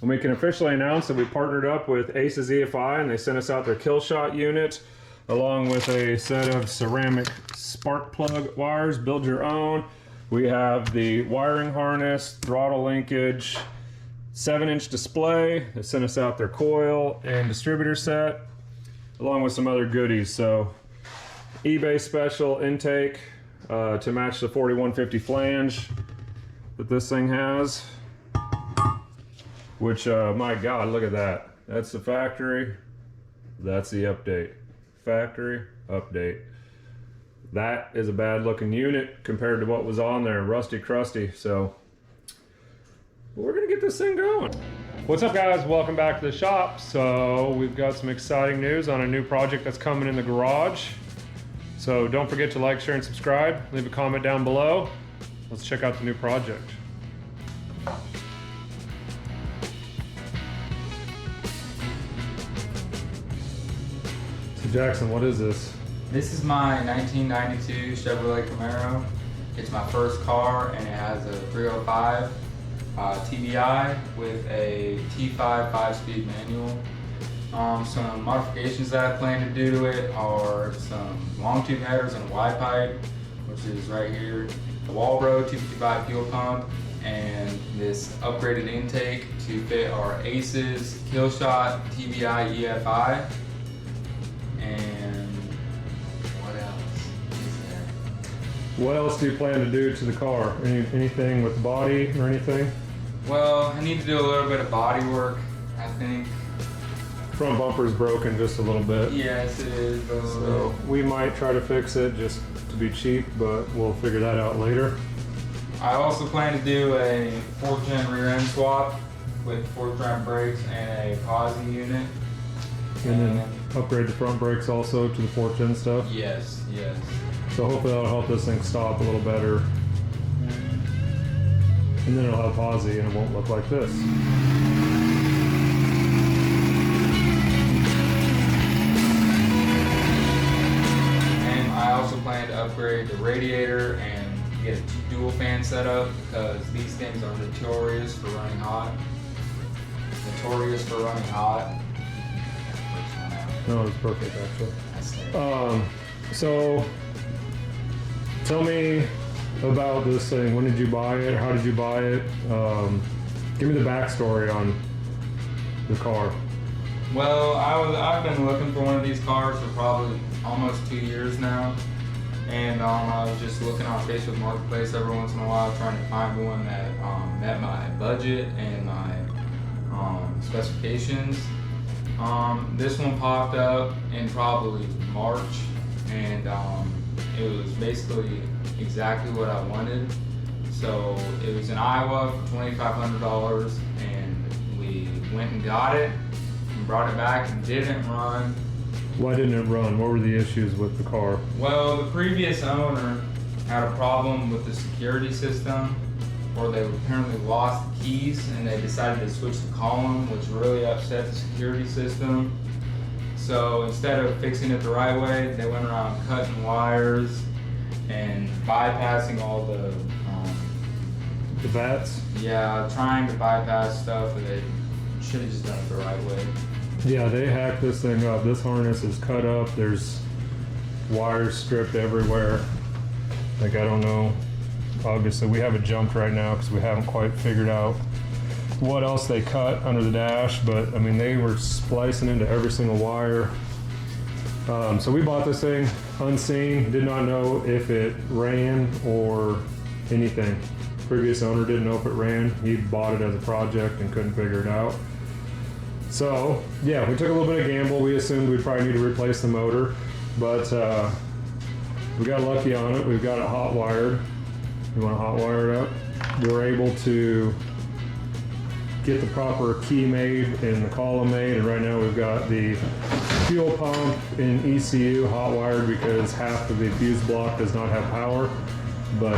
we can officially announce that we partnered up with Aces EFI and they sent us out their kill shot unit along with a set of ceramic spark plug wires. Build your own. We have the wiring harness, throttle linkage, 7-inch display. They sent us out their coil and distributor set along with some other goodies. So eBay special intake to match the 4150 flange that this thing has, which my God, look at that. That's the factory, that's the update. Factory, update. That is a bad looking unit compared to what was on there, rusty crusty. So we're gonna get this thing going. What's up guys, welcome back to the shop. So we've got some exciting news on a new project that's coming in the garage. So don't forget to like, share, and subscribe. Leave a comment down below. Let's check out the new project. So Jackson, what is this? This is my 1992 Chevrolet Camaro. It's my first car and it has a 305 TDI with a T5 5-speed manual. Some modifications that I plan to do to it are some long tube headers and a Y pipe, which is right here, the Walbro 255 fuel pump, and this upgraded intake to fit our Aces Kill Shot TBI EFI. And what else is there? What else do you plan to do to the car? Anything with the body or anything? Well, I need to do a little bit of body work, I think. Front bumper's broken just a little bit. Yes, it is. So we might try to fix it just to be cheap, but we'll figure that out later. I also plan to do a 4th gen rear end swap with 4th gen brakes and a posi unit. And then upgrade the front brakes also to the 4th gen stuff. Yes, yes. So hopefully that'll help this thing stop a little better. And then it'll have posi and it won't look like this. I also plan to upgrade the radiator and get a dual fan setup because these things are notorious for running hot. No, it's perfect actually. So tell me about this thing. When did you buy it? How did you buy it? Give me the backstory on the car. Well, I've been looking for one of these cars for probably almost 2 years now, and I was just looking on Facebook Marketplace every once in a while trying to find one that met my budget and my specifications. This one popped up in probably March, and it was basically exactly what I wanted. So it was in Iowa for $2,500, and we went and got it and brought it back and didn't run. Why didn't it run? What were the issues with the car? Well, the previous owner had a problem with the security system, or they apparently lost the keys and they decided to switch the column, which really upset the security system. So instead of fixing it the right way, they went around cutting wires and bypassing all the vats? Yeah, trying to bypass stuff, and they should have just done it the right way. Yeah, they hacked this thing up. This harness is cut up. There's wires stripped everywhere. Like, I don't know. Obviously, we have it jumped right now because we haven't quite figured out what else they cut under the dash. But, I mean, they were splicing into every single wire. So we bought this thing unseen. Did not know if it ran or anything. Previous owner didn't know if it ran. He bought it as a project and couldn't figure it out. So yeah, we took a little bit of gamble. We assumed we'd probably need to replace the motor, but we got lucky on it. We've got it hot wired. We want to hot wire it up. We were able to get the proper key made and the column made, and right now we've got the fuel pump and ECU hot wired because half of the fuse block does not have power. But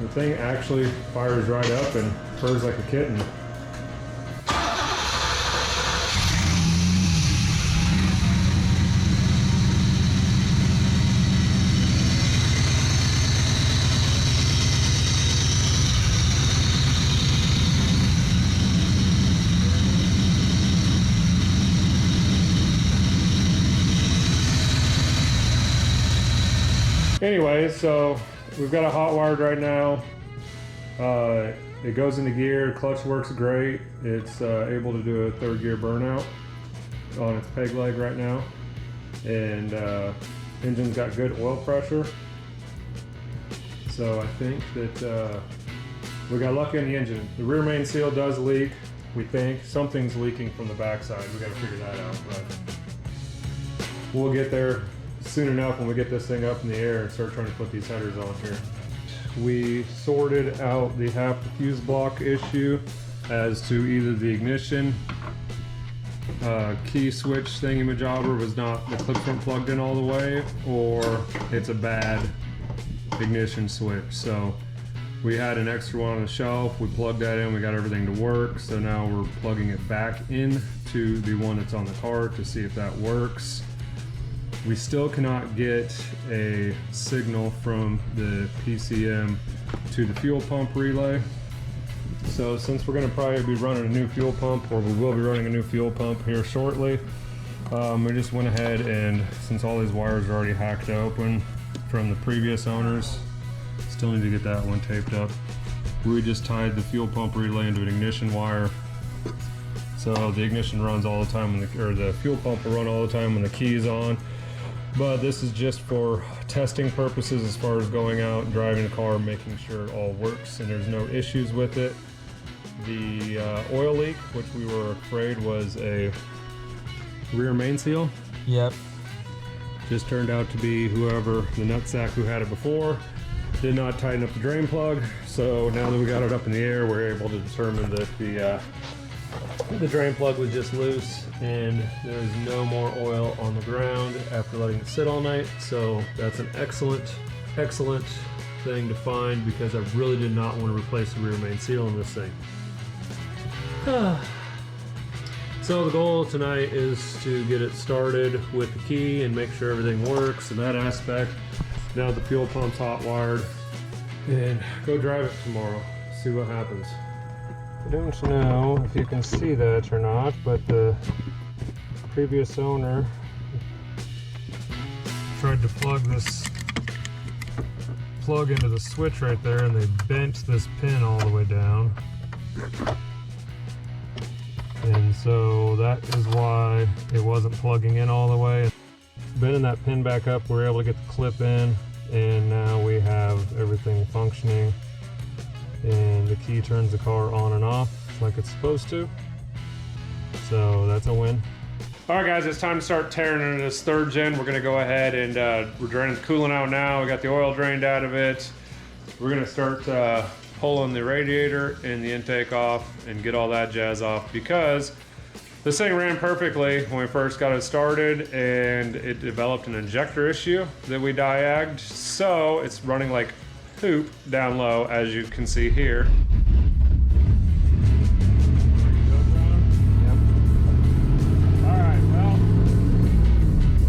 the thing actually fires right up and purrs like a kitten. Anyway, so we've got it hot wired right now. It goes into gear, clutch works great. It's able to do a 3rd gear burnout on its peg leg right now. And engine's got good oil pressure. So I think that we got lucky on the engine. The rear main seal does leak, we think. Something's leaking from the backside. We gotta figure that out, but we'll get there soon enough when we get this thing up in the air and start trying to put these headers on here. We sorted out the half the fuse block issue as to either the ignition key switch thingy-majobber was not, the clips weren't plugged in all the way, or it's a bad ignition switch. So we had an extra one on the shelf, we plugged that in, we got everything to work, so now we're plugging it back into the one that's on the car to see if that works. We still cannot get a signal from the PCM to the fuel pump relay. So since we're going to probably be running a new fuel pump, or we will be running a new fuel pump here shortly, we just went ahead and, since all these wires are already hacked open from the previous owners, still need to get that one taped up. We just tied the fuel pump relay into an ignition wire. So the ignition runs all the time, or the fuel pump will run all the time when the key is on. But this is just for testing purposes as far as going out and driving the car, making sure it all works and there's no issues with it. The oil leak, which we were afraid was a rear main seal. Yep. Just turned out to be whoever, the nutsack who had it before, did not tighten up the drain plug. So now that we got it up in the air, we're able to determine that the drain plug was just loose and there's no more oil on the ground after letting it sit all night. So that's an excellent thing to find, because I really did not want to replace the rear main seal in this thing. So the goal tonight is to get it started with the key and make sure everything works in that aspect. Now the fuel pump's hot wired, and go drive it tomorrow, see what happens. I don't know if you can see that or not, but the previous owner tried to plug this plug into the switch right there, and they bent this pin all the way down. And so that is why it wasn't plugging in all the way. Bending that pin back up, we were able to get the clip in, and now we have everything functioning. And the key turns the car on and off like it's supposed to. So that's a win. All right, guys, it's time to start tearing into this 3rd gen. We're gonna go ahead and we're draining the coolant out now. We got the oil drained out of it. We're gonna start pulling the radiator and the intake off and get all that jazz off, because this thing ran perfectly when we first got it started, and it developed an injector issue that we diagged. So it's running like poop down low, as you can see here. Alright, well,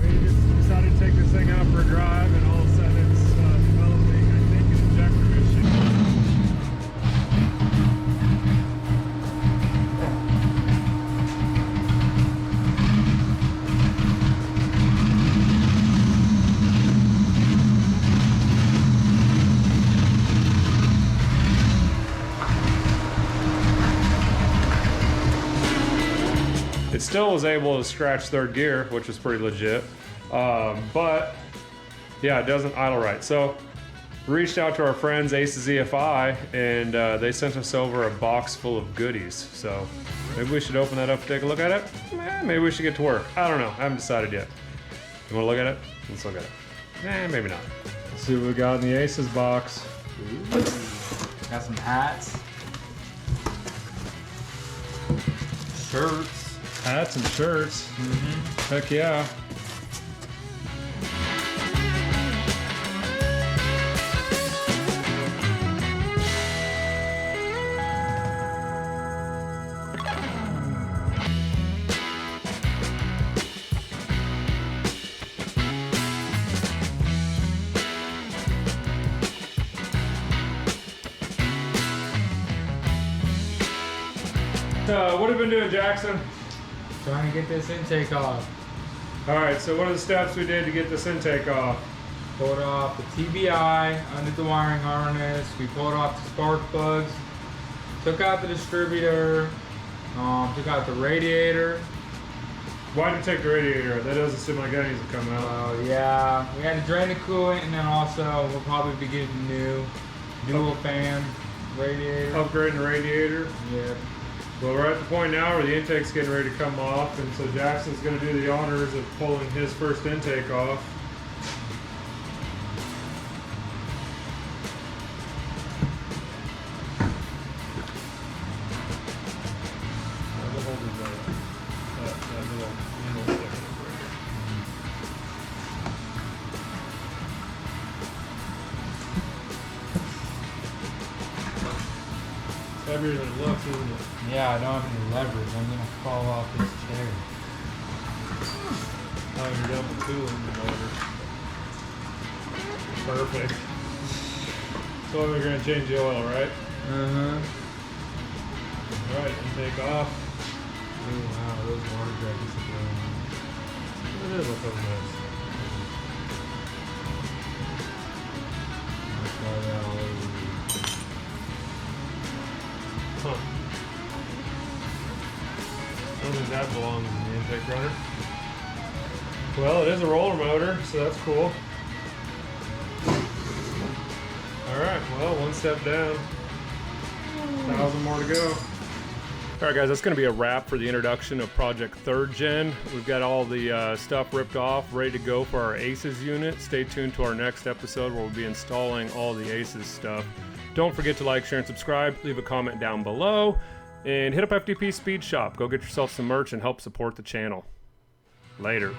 we just decided to take this thing out for a drive, and all of a sudden it's developing, I think, an injector issue. Still was able to scratch 3rd gear, which was pretty legit. But yeah, it doesn't idle right. So we reached out to our friends Aces EFI, and they sent us over a box full of goodies. So maybe we should open that up and take a look at it. Maybe we should get to work. I don't know. I haven't decided yet. You want to look at it? Let's look at it. Maybe not. Let's see what we got in the Aces box. Ooh. Got some hats, shirts. Hats and shirts. Heck yeah. What have you been doing, Jackson? Trying to get this intake off. All right, so what are the steps we did to get this intake off? pulled off the TBI, undid the wiring harness, we pulled off the spark plugs, took out the distributor, took out the radiator. Why'd you take the radiator out? That doesn't seem like that needs to come out. Yeah, we had to drain the coolant, and then also we'll probably be getting new dual fan radiator. Upgrading the radiator. Yeah. Well, we're at the point now where the intake's getting ready to come off, and so Jackson's going to do the honors of pulling his first intake off. Heavier than it looks, isn't it? Yeah, I don't have any leverage. I'm gonna fall off this chair. Oh, you're done with cooling the motor. Perfect. So we're gonna change the oil, right? Alright, intake off. Oh wow, those water jackets are blowing. It is look so nice. I'll try that all over. Huh. I don't think that belongs in the intake runner. Well, it is a roller motor, so that's cool. Alright, well, one step down. 1,000 more to go. Alright guys, that's going to be a wrap for the introduction of Project 3rd Gen. We've got all the stuff ripped off, ready to go for our Aces unit. Stay tuned to our next episode where we'll be installing all the Aces stuff. Don't forget to like, share, and subscribe. Leave a comment down below. And hit up FTP Speed Shop. Go get yourself some merch and help support the channel. Later.